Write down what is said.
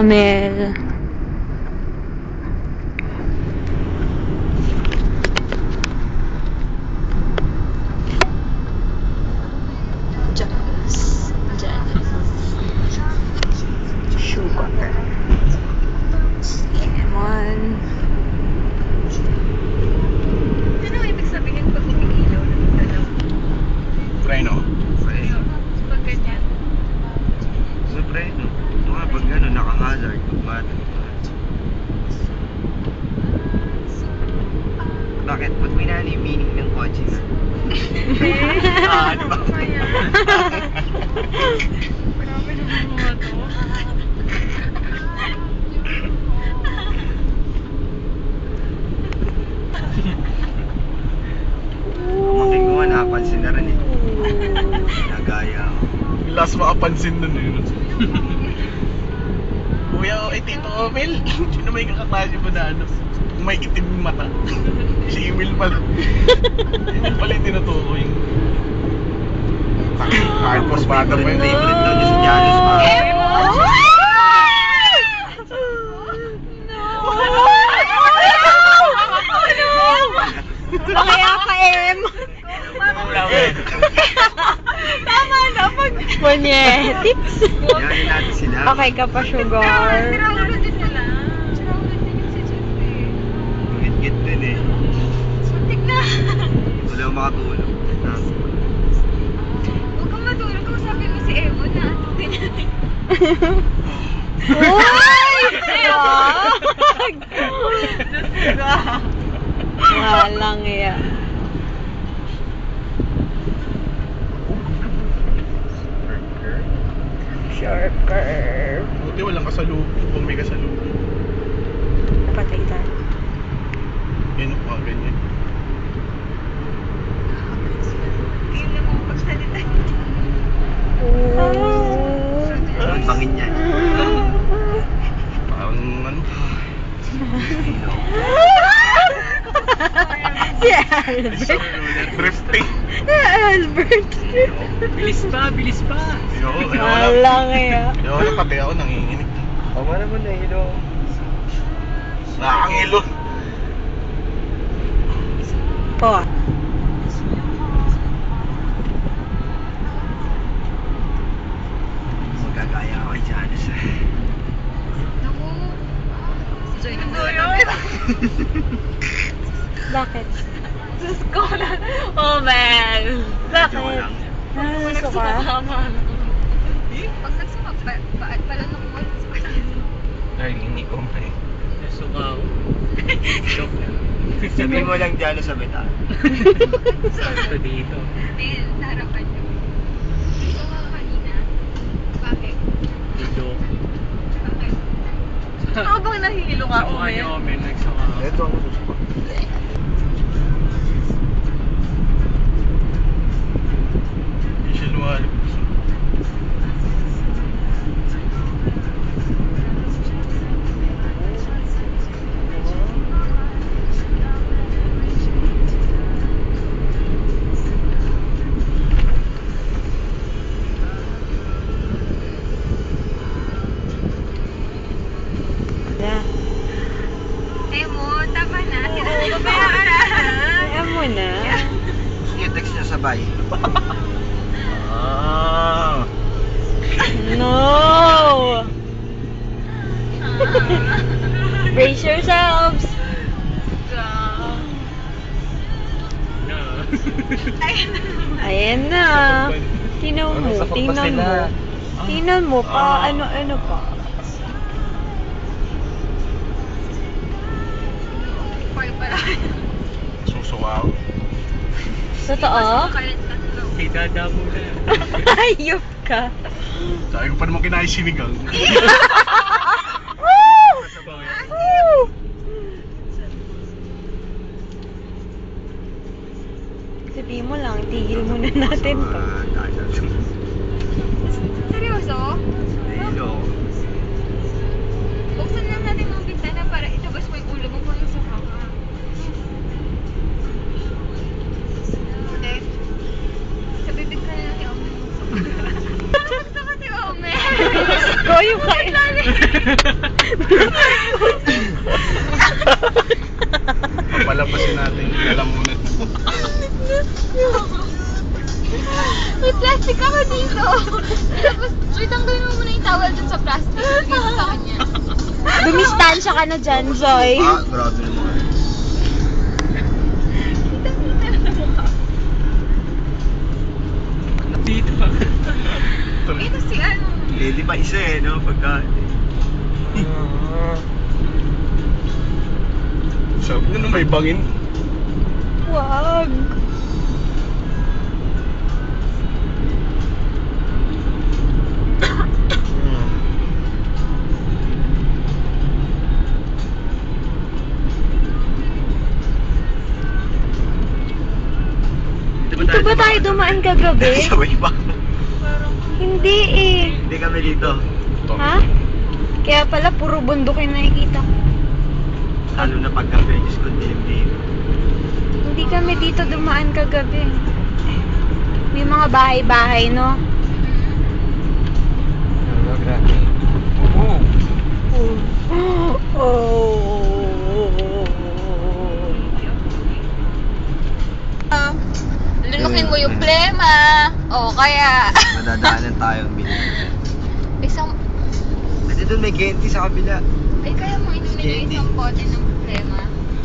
Romel. Janice. Sugar. Lemon. Ano ibig sabihin pag umiilaw ng dalaw? Preno. Pag ganyan. Sa preno. Mga pag gano'n, naka-hazard. Bakit? Ba't may nani meaning ng kotse na? Ano ba? Marami naman mga to. Kumaking ko nga, napansin na rin eh. Nagaya ako. Yung last makapansin nun eh. Kuya, Tito Omel. Sino may kakaklase mo na ano? May itim yung mata. Si Emil pala. Emil pala yung tinutukoy. Kahit mas bata pa yun. Favorite daw niya si Janice pa. Kaya ka, Em. Tama na pag... Phonetics. Yayain natin sila. Okay ka pa, sugar. Siraulo din nila. Siraulo din yung si Jeffrey. Git-git din eh. Muntik na. Wala akong makatulog. Huwag kang matulog. Kausapin mo si Evo na ato din natin. Uy! Walang iya. Sharp curve. Buti walang kasalubong. Kung may kasalubong. Napatay tayo. Yan pa, ganyan. Hindi na mo magsalita. Ang bangin niya. Parang ano. Si Albert. Drifting. Albert. Bilis pa, bilis pa. Walang iya. Ayoko, pati ako nanginginig. O nga naman na hilo. Nakakangilo. Po. Magagaya ako kay Janice. Naku. Si Joy nang yun. Bakit? Diyos ko na. Oh, man. Joke lang. Gusto ka? Pag nagsumag, pala nung ulit. Ay, hindi ko may. Sukaw. Joke lang. Sabihin mo lang Janice sa beta. Sakto dito. Hindi, naharapan nyo. Ito nga kanina. Bakit? Joke. Bakit? Ako bang nahihilo ka, Sukaw Omen? niyo, men. Nagsukaw. Ito ang susupak. Hindi siya lumalabas. Yeah. Emo, tama na. Sinabi ko ba yan? Kaya mo na. Sige, text niya sabay. Ah. No! Brace yourselves! Ayan na. Tingnan mo, tingnan mo. Tingnan mo pa, ano-ano pa. Pag pala. Susukaw. Totoo? Kalit tatlo. Idada mo na. Ayop ka. Sabi ko pa naman kinain sinigang. Woo! Sabihin mo lang, tigil muna natin to. Seryoso? Hilo. Buksan lang natin mga bintana para itabas mo yung ulo mo kung yung saka ka. Hindi. Sa bibig ka na lang ni Omen. Gusto ko si Omen. Go yung kain. Papalapasin natin yung lalamunan. May plastic ako dito. Tapos, wait, tanggalin mo muna yung towel dun sa plastic. Dito sa kanya. Dumistansya ka na dyan, Zoy. Ah, grabe naman. Dito. Ito si ano. Lady pa isa eh, no? Pagka... Sabi nyo na may bangin. Wag. Dito ba tayo dumaan kagabi? Sabay ba? Hindi eh. Hindi kami dito. Ha? Kaya pala puro bundok yung nakikita ko. Lalo na paggabi, Diyos ko, dilim-dilim. Hindi kami dito dumaan kagabi. May mga bahay-bahay, no? Ano, grabe. Lulukin mo yung plema. O kaya... Madadaanan tayo ang binigyan. Isang... Kasi doon may candy sa kabila. Ay, kaya mo inumin yung isang pote ng plema.